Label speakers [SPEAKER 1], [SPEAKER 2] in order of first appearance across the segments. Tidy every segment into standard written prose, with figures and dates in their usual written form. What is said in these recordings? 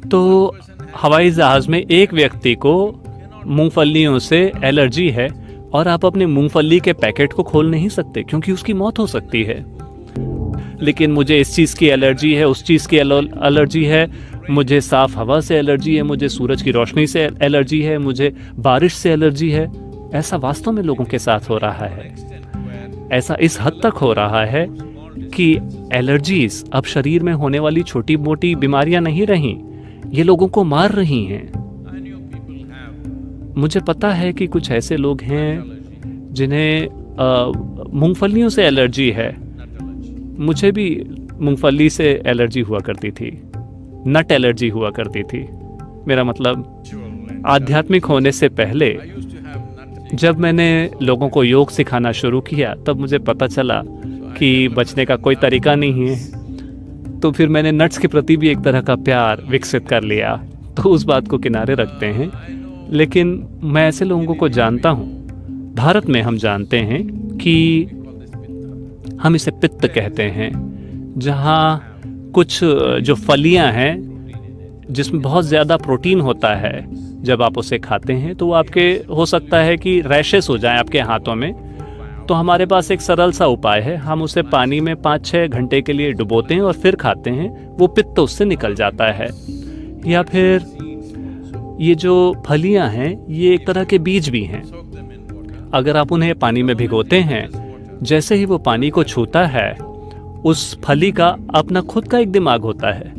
[SPEAKER 1] तो हवाई जहाज में एक व्यक्ति को मूंगफलियों से एलर्जी है और आप अपने मूंगफली के पैकेट को खोल नहीं सकते क्योंकि उसकी मौत हो सकती है। लेकिन मुझे इस चीज़ की एलर्जी है, उस चीज़ की एलर्जी है, मुझे साफ हवा से एलर्जी है, मुझे सूरज की रोशनी से एलर्जी है, मुझे बारिश से एलर्जी है। ऐसा वास्तव में लोगों के साथ हो रहा है। ऐसा इस हद तक हो रहा है कि एलर्जीज अब शरीर में होने वाली छोटी मोटी बीमारियां नहीं रहीं, ये लोगों को मार रही हैं। मुझे पता है कि कुछ ऐसे लोग हैं जिन्हें मूंगफलियों से एलर्जी है। मुझे भी मूंगफली से एलर्जी हुआ करती थी, नट एलर्जी हुआ करती थी। मेरा मतलब आध्यात्मिक होने से पहले जब मैंने लोगों को योग सिखाना शुरू किया तब मुझे पता चला कि बचने का कोई तरीका नहीं है। तो फिर मैंने नट्स के प्रति भी एक तरह का प्यार विकसित कर लिया। तो उस बात को किनारे रखते हैं। लेकिन मैं ऐसे लोगों को जानता हूँ, भारत में हम जानते हैं कि हम इसे पित्त कहते हैं, जहाँ कुछ जो फलियाँ हैं जिसमें बहुत ज़्यादा प्रोटीन होता है, जब आप उसे खाते हैं तो आपके हो सकता है कि रैशेस हो जाएं आपके हाथों में। तो हमारे पास एक सरल सा उपाय है, हम उसे पानी में 5-6 घंटे के लिए डुबोते हैं और फिर खाते हैं, वो पित्त उससे निकल जाता है। या फिर ये जो फलियां हैं ये एक तरह के बीज भी हैं। अगर आप उन्हें पानी में भिगोते हैं, जैसे ही वो पानी को छूता है, उस फली का अपना खुद का एक दिमाग होता है।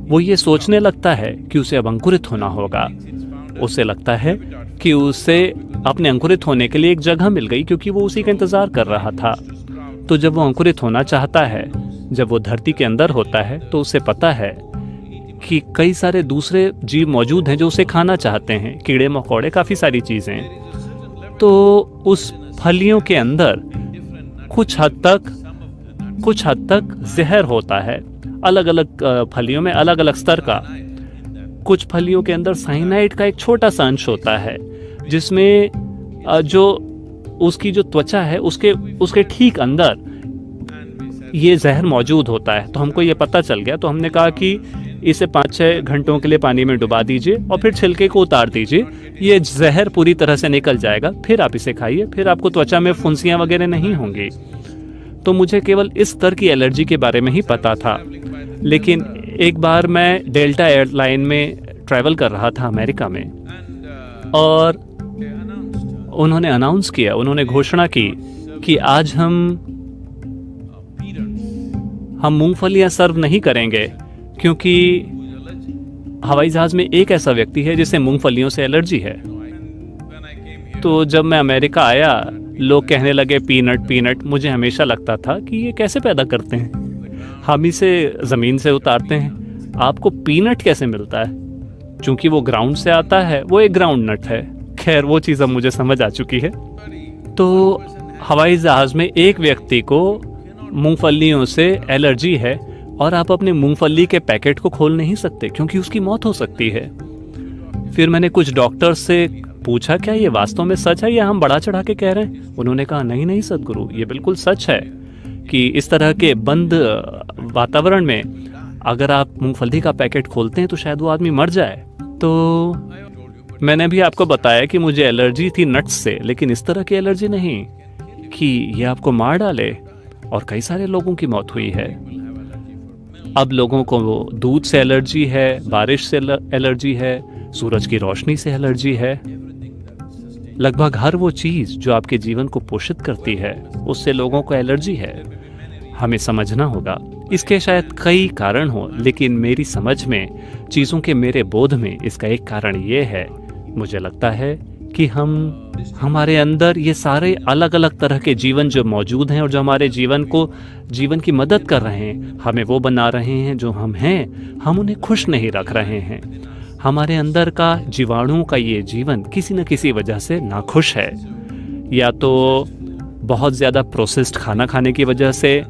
[SPEAKER 1] वो ये सोचने लगता है कि उसे अब अंकुरित होना होगा। उसे लगता है कि उसे अपने अंकुरित होने के लिए एक जगह मिल गई, क्योंकि वो उसी का इंतजार कर रहा था। तो जब वो अंकुरित होना चाहता है, जब वो धरती के अंदर होता है, तो उसे पता है कि कई सारे दूसरे जीव मौजूद हैं जो उसे खाना चाहते हैं, कीड़े मकोड़े, काफ़ी सारी चीज़ें। तो उस फलियों के अंदर कुछ हद तक जहर होता है। अलग अलग फलियों में अलग अलग स्तर का। कुछ फलियों के अंदर साइनाइड का एक छोटा सा अंश होता है, जिसमें जो उसकी जो त्वचा है उसके ठीक अंदर ये जहर मौजूद होता है। तो हमको ये पता चल गया, तो हमने कहा कि इसे 5-6 घंटों के लिए पानी में डुबा दीजिए और फिर छिलके को उतार दीजिए, ये जहर पूरी तरह से निकल जाएगा। फिर आप इसे खाइए, फिर आपको त्वचा में फुंसियाँ वगैरह नहीं होंगी। तो मुझे केवल इस स्तर की एलर्जी के बारे में ही पता था। लेकिन एक बार मैं डेल्टा एयरलाइन में ट्रैवल कर रहा था अमेरिका में, और उन्होंने अनाउंस किया, उन्होंने घोषणा की कि आज हम मूंगफलियां सर्व नहीं करेंगे, क्योंकि हवाई जहाज में एक ऐसा व्यक्ति है जिसे मूंगफलियों से एलर्जी है। तो जब मैं अमेरिका आया, लोग कहने लगे पीनट पीनट। मुझे हमेशा लगता था कि ये कैसे पैदा करते हैं, हम इसे ज़मीन से उतारते हैं, आपको पीनट कैसे मिलता है? चूंकि वो ग्राउंड से आता है, वो एक ग्राउंड नट है। खैर, वो चीज़ अब मुझे समझ आ चुकी है। तो हवाई जहाज़ में एक व्यक्ति को मूंगफलियों से एलर्जी है और आप अपने मूंगफली के पैकेट को खोल नहीं सकते क्योंकि उसकी मौत हो सकती है। फिर मैंने कुछ डॉक्टर से पूछा, क्या ये वास्तव में सच है या हम बढ़ा चढ़ा के कह रहे हैं? उन्होंने कहा, नहीं नहीं सदगुरु, ये बिल्कुल सच है कि इस तरह के बंद वातावरण में अगर आप मूंगफली का पैकेट खोलते हैं तो शायद वो आदमी मर जाए। तो मैंने भी आपको बताया कि मुझे एलर्जी थी नट्स से, लेकिन इस तरह की एलर्जी नहीं कि ये आपको मार डाले। और कई सारे लोगों की मौत हुई है। अब लोगों को दूध से एलर्जी है, बारिश से एलर्जी है, सूरज की रोशनी से एलर्जी है। लगभग हर वो चीज़ जो आपके जीवन को पोषित करती है, उससे लोगों को एलर्जी है। हमें समझना होगा। इसके शायद कई कारण हो, लेकिन मेरी समझ में, चीज़ों के मेरे बोध में इसका एक कारण ये है, मुझे लगता है कि हमारे अंदर ये सारे अलग अलग तरह के जीवन जो मौजूद हैं और जो हमारे जीवन की मदद कर रहे हैं, हमें वो बना रहे हैं जो हम हैं, हम उन्हें खुश नहीं रख रहे हैं। हमारे अंदर का जीवाणुओं का ये जीवन किसी न किसी वजह से नाखुश है, या तो बहुत ज़्यादा प्रोसेस्ड खाना खाने की वजह से,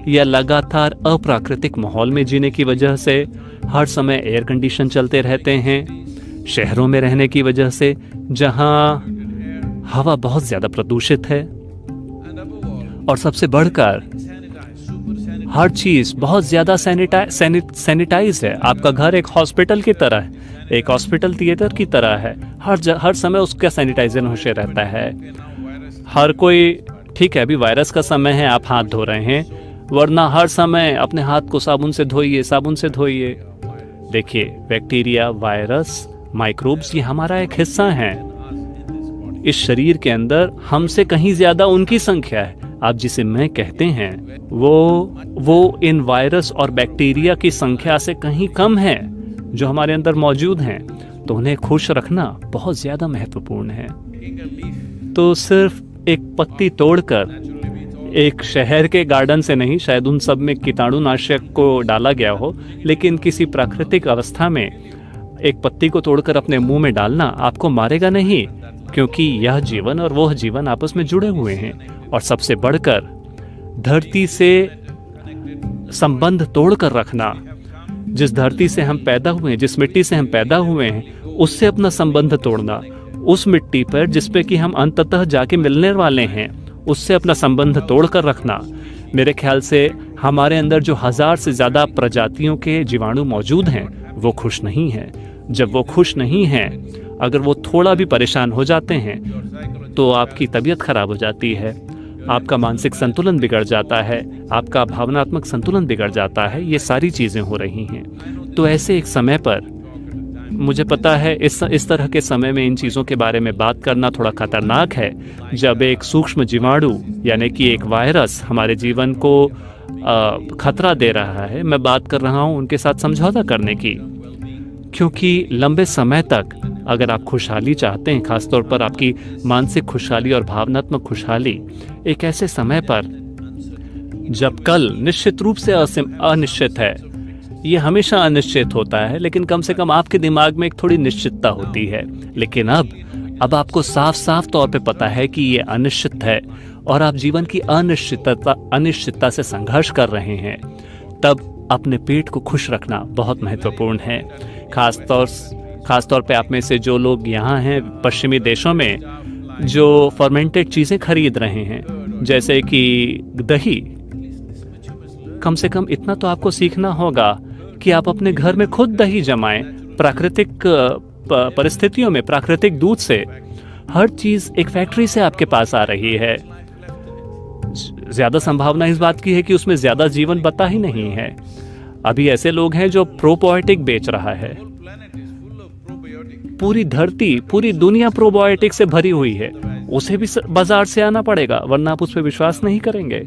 [SPEAKER 1] या लगातार अप्राकृतिक माहौल में जीने की वजह से, हर समय एयर कंडीशन चलते रहते हैं, शहरों में रहने की वजह से जहाँ हवा बहुत ज़्यादा प्रदूषित है, और सबसे बढ़कर हर चीज बहुत ज्यादा सैनिटाइज है। आपका घर एक हॉस्पिटल की तरह है, एक हॉस्पिटल थिएटर की तरह है। हर समय उसका सैनिटाइजर होशे रहता है। हर कोई, ठीक है अभी वायरस का समय है, आप हाथ धो रहे हैं, वरना हर समय अपने हाथ को साबुन से धोइए। देखिए, बैक्टीरिया, वायरस, माइक्रोब्स, ये हमारा एक हिस्सा है। इस शरीर के अंदर हमसे कहीं ज्यादा उनकी संख्या है। आप जिसे मैं कहते हैं वो इन वायरस और बैक्टीरिया की संख्या से कहीं कम है जो हमारे अंदर मौजूद हैं। तो उन्हें खुश रखना बहुत ज्यादा महत्वपूर्ण है। तो सिर्फ एक पत्ती तोड़कर, एक शहर के गार्डन से नहीं, शायद उन सब में कीटाणुनाशक को डाला गया हो, लेकिन किसी प्राकृतिक अवस्था में एक पत्ती को तोड़कर अपने मुंह में डालना आपको मारेगा नहीं, क्योंकि यह जीवन और वह जीवन आपस में जुड़े हुए हैं। और सबसे बढ़कर धरती से संबंध तोड़कर रखना। जिस धरती से हम पैदा हुए हैं, जिस मिट्टी से हम पैदा हुए हैं, उससे अपना संबंध तोड़ना। उस मिट्टी पर जिस पे कि हम अंततः जाके मिलने वाले हैं, उससे अपना संबंध तोड़कर रखना। मेरे ख्याल से हमारे अंदर जो 1000 से ज़्यादा प्रजातियों के जीवाणु मौजूद हैं, वो खुश नहीं हैं। जब वो खुश नहीं हैं, अगर वो थोड़ा भी परेशान हो जाते हैं तो आपकी तबीयत खराब हो जाती है, आपका मानसिक संतुलन बिगड़ जाता है, आपका भावनात्मक संतुलन बिगड़ जाता है। ये सारी चीज़ें हो रही हैं। तो ऐसे एक समय पर, मुझे पता है इस तरह के समय में इन चीज़ों के बारे में बात करना थोड़ा खतरनाक है, जब एक सूक्ष्म जीवाणु यानी कि एक वायरस हमारे जीवन को खतरा दे रहा है। मैं बात कर रहा हूँ उनके साथ समझौता करने की, क्योंकि लंबे समय तक अगर आप खुशहाली चाहते हैं, खासतौर पर आपकी मानसिक खुशहाली और भावनात्मक खुशहाली, एक ऐसे समय पर जब कल निश्चित रूप से अनिश्चित है, ये हमेशा अनिश्चित होता है, लेकिन कम से कम आपके दिमाग में एक थोड़ी निश्चितता होती है। लेकिन अब आपको साफ साफ तौर पे पता है कि ये अनिश्चित है और आप जीवन की अनिश्चितता से संघर्ष कर रहे हैं। तब अपने पेट को खुश रखना बहुत महत्वपूर्ण है। खासतौर पे आप में से जो लोग यहाँ हैं पश्चिमी देशों में, जो फर्मेंटेड चीज़ें खरीद रहे हैं, जैसे कि दही, कम से कम इतना तो आपको सीखना होगा कि आप अपने घर में खुद दही जमाएं, प्राकृतिक परिस्थितियों में, प्राकृतिक दूध से। हर चीज़ एक फैक्ट्री से आपके पास आ रही है। ज़्यादा संभावना इस बात की है कि उसमें ज़्यादा जीवन बता ही नहीं है। अभी ऐसे लोग हैं जो प्रोबायोटिक बेच रहा है। पूरी धरती, पूरी दुनिया प्रोबायोटिक से भरी हुई है। उसे भी बाजार से आना पड़ेगा, वरना आप उस पर विश्वास नहीं करेंगे।